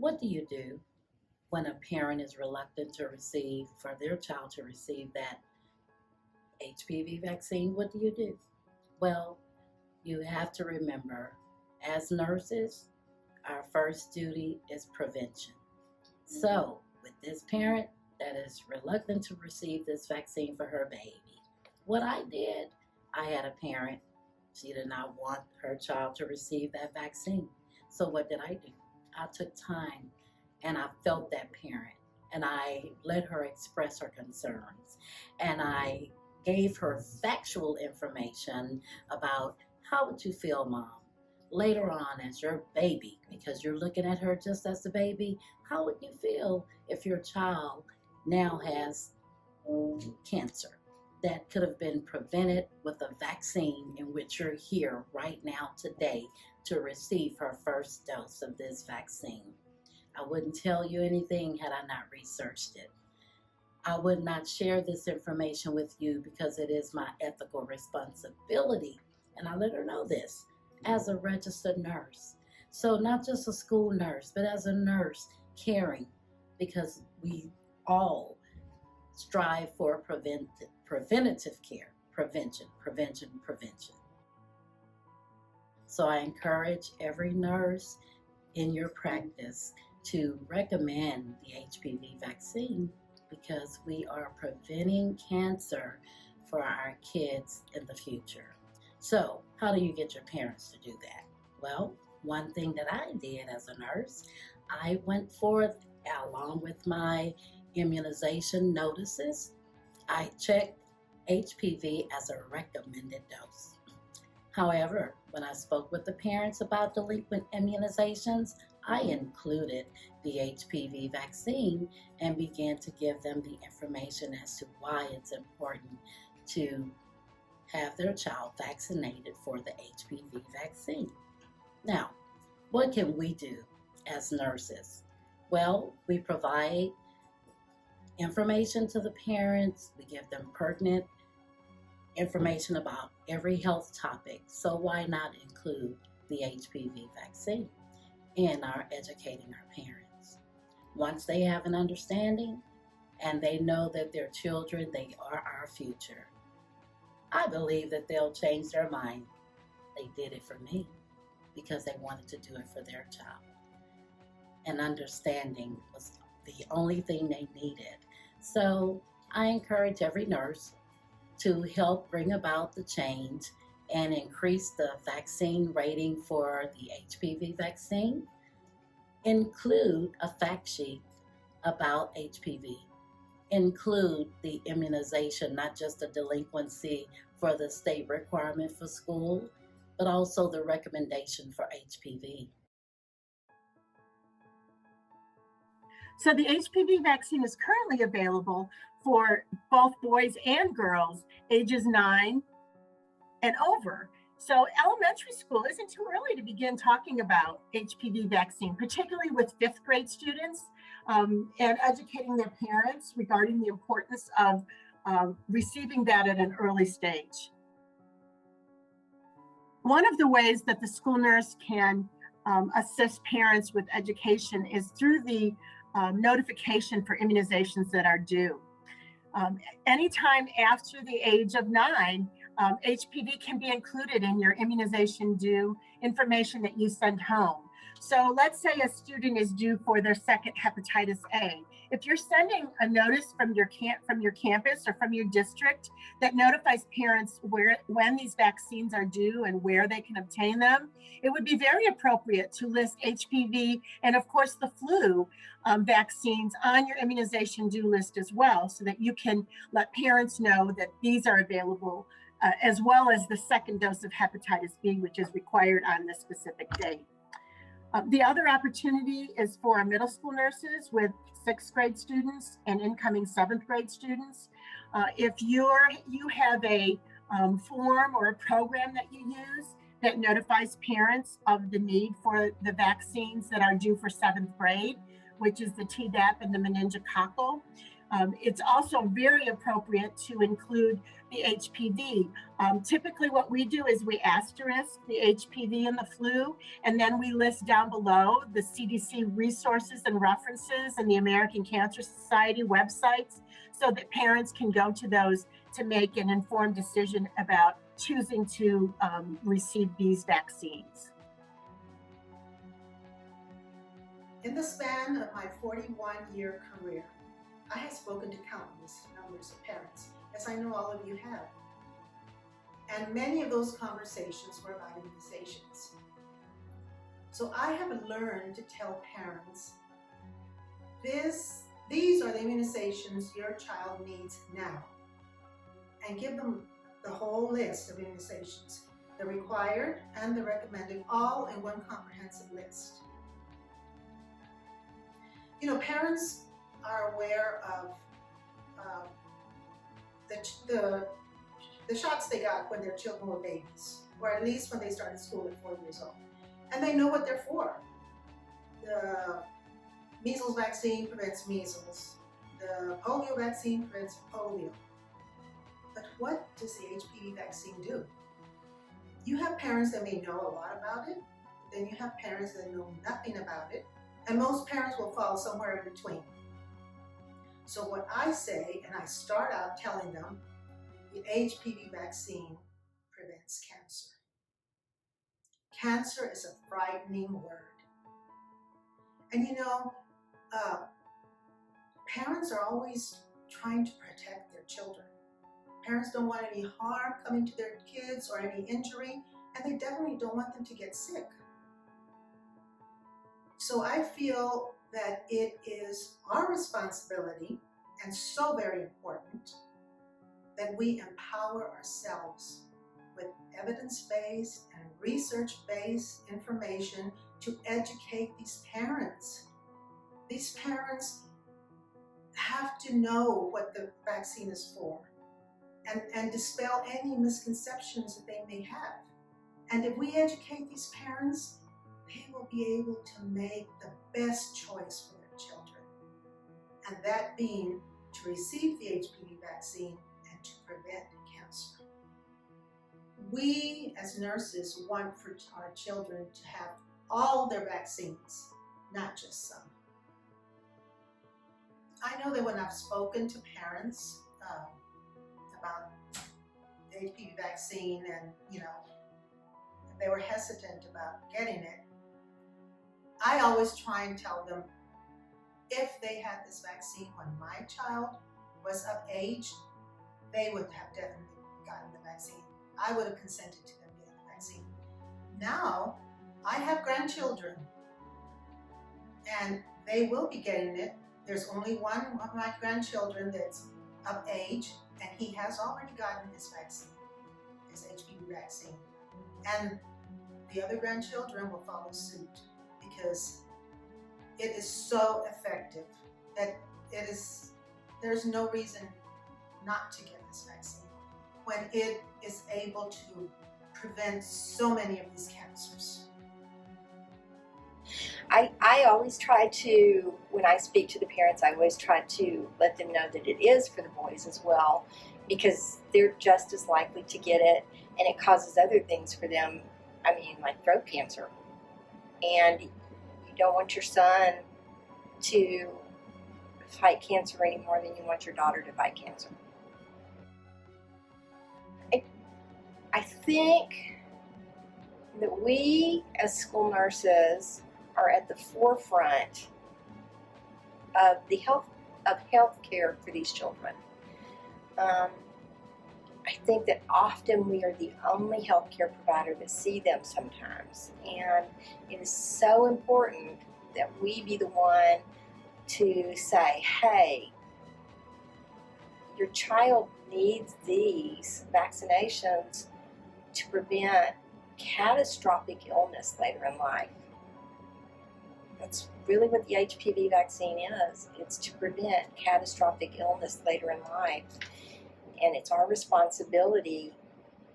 What do you do when a parent is reluctant to receive, for their child to receive that HPV vaccine? What do you do? Well, you have to remember, as nurses, our first duty is prevention. So, with this parent that is reluctant to receive this vaccine for her baby, what I did, I had a parent, she did not want her child to receive that vaccine. So, what did I do? I took time and I felt that parent and I let her express her concerns and I gave her factual information about how would you feel, mom, later on as your baby, because you're looking at her just as a baby. How would you feel if your child now has cancer that could have been prevented with a vaccine, in which you're here right now today to receive her first dose of this vaccine? I wouldn't tell you anything had I not researched it. I would not share this information with you because it is my ethical responsibility. And I let her know this as a registered nurse. So not just a school nurse, but as a nurse caring, because we all strive for preventative care, prevention. So I encourage every nurse in your practice to recommend the HPV vaccine, because we are preventing cancer for our kids in the future. So how do you get your parents to do that? Well, one thing that I did as a nurse, I went forth along with my immunization notices. I checked HPV as a recommended dose. However, when I spoke with the parents about delinquent immunizations, I included the HPV vaccine and began to give them the information as to why it's important to have their child vaccinated for the HPV vaccine. Now, what can we do as nurses? Well, we provide information to the parents. We give them pertinent information about every health topic. So why not include the HPV vaccine in our educating our parents? Once they have an understanding and they know that their children, they are our future, I believe that they'll change their mind. They did it for me because they wanted to do it for their child. And understanding was the only thing they needed. So I encourage every nurse to help bring about the change and increase the vaccine rating for the HPV vaccine. Include a fact sheet about HPV. Include the immunization, not just the delinquency for the state requirement for school, but also the recommendation for HPV. So the HPV vaccine is currently available for both boys and girls ages 9 and over. So elementary school isn't too early to begin talking about HPV vaccine, particularly with 5th grade students, and educating their parents regarding the importance of receiving that at an early stage. One of the ways that the school nurse can assist parents with education is through the notification for immunizations that are due. Anytime after the age of 9, HPV can be included in your immunization due information that you send home. So let's say a student is due for their second hepatitis A. If you're sending a notice from your campus or from your district that notifies parents when these vaccines are due and where they can obtain them, it would be very appropriate to list HPV and of course the flu vaccines on your immunization due list as well, so that you can let parents know that these are available, as well as the second dose of hepatitis B, which is required on this specific date. The other opportunity is for our middle school nurses with 6th grade students and incoming 7th grade students. If you have a form or a program that you use that notifies parents of the need for the vaccines that are due for 7th grade, which is the Tdap and the meningococcal, It's also very appropriate to include the HPV. Typically what we do is we asterisk the HPV and the flu, and then we list down below the CDC resources and references and the American Cancer Society websites so that parents can go to those to make an informed decision about choosing to receive these vaccines. In the span of my 41-year career, I have spoken to countless numbers of parents, as I know all of you have. And many of those conversations were about immunizations. So I have learned to tell parents, these are the immunizations your child needs now. And give them the whole list of immunizations, the required and the recommended, all in one comprehensive list. You know, parents are aware of the shots they got when their children were babies, or at least when they started school at 4 years old. And they know what they're for. The measles vaccine prevents measles. The polio vaccine prevents polio. But what does the HPV vaccine do? You have parents that may know a lot about it, then you have parents that know nothing about it, and most parents will fall somewhere in between. So what I say, and I start out telling them, the HPV vaccine prevents cancer. Cancer is a frightening word. And you know, parents are always trying to protect their children. Parents don't want any harm coming to their kids or any injury, and they definitely don't want them to get sick. So I feel that it is our responsibility, and so very important, that we empower ourselves with evidence-based and research-based information to educate these parents. These parents have to know what the vaccine is for and dispel any misconceptions that they may have. And if we educate these parents, they will be able to make the best choice for their children. And that being to receive the HPV vaccine and to prevent cancer. We as nurses want for our children to have all their vaccines, not just some. I know that when I've spoken to parents about the HPV vaccine and, they were hesitant about getting it, I always try and tell them, if they had this vaccine when my child was of age, they would have definitely gotten the vaccine. I would have consented to them getting the vaccine. Now, I have grandchildren, and they will be getting it. There's only one of my grandchildren that's of age, and he has already gotten his vaccine, his HPV vaccine. And the other grandchildren will follow suit, because it is so effective that there's no reason not to get this vaccine when it is able to prevent so many of these cancers. I always try to, when I speak to the parents, I always try to let them know that it is for the boys as well, because they're just as likely to get it, and it causes other things for them, like throat cancer. And you don't want your son to fight cancer any more than you want your daughter to fight cancer. I think that we as school nurses are at the forefront of the health care for these children. I think that often we are the only healthcare provider that see them sometimes, and it is so important that we be the one to say, hey, your child needs these vaccinations to prevent catastrophic illness later in life. That's really what the HPV vaccine is. It's to prevent catastrophic illness later in life. And it's our responsibility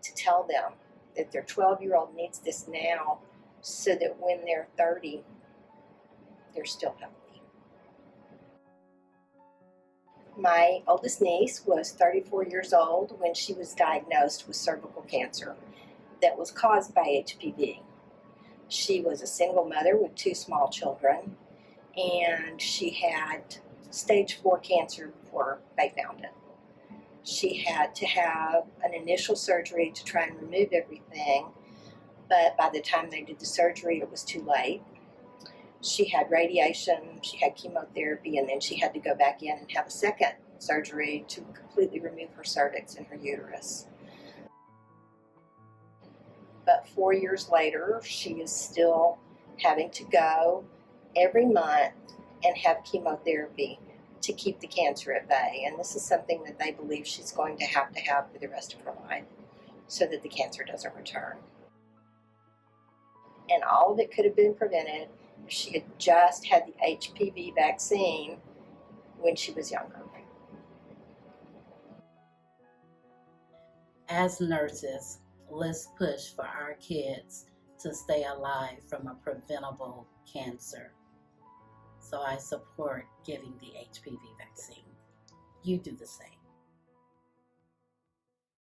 to tell them that their 12-year-old needs this now, so that when they're 30, they're still healthy. My oldest niece was 34 years old when she was diagnosed with cervical cancer that was caused by HPV. She was a single mother with 2 small children, and she had stage 4 cancer before they found it. She had to have an initial surgery to try and remove everything, but by the time they did the surgery, it was too late. She had radiation, she had chemotherapy, and then she had to go back in and have a second surgery to completely remove her cervix and her uterus. But 4 years later, she is still having to go every month and have chemotherapy to keep the cancer at bay. And this is something that they believe she's going to have for the rest of her life so that the cancer doesn't return. And all of it could have been prevented if she had just had the HPV vaccine when she was younger. As nurses, let's push for our kids to stay alive from a preventable cancer. So I support giving the HPV vaccine. You do the same.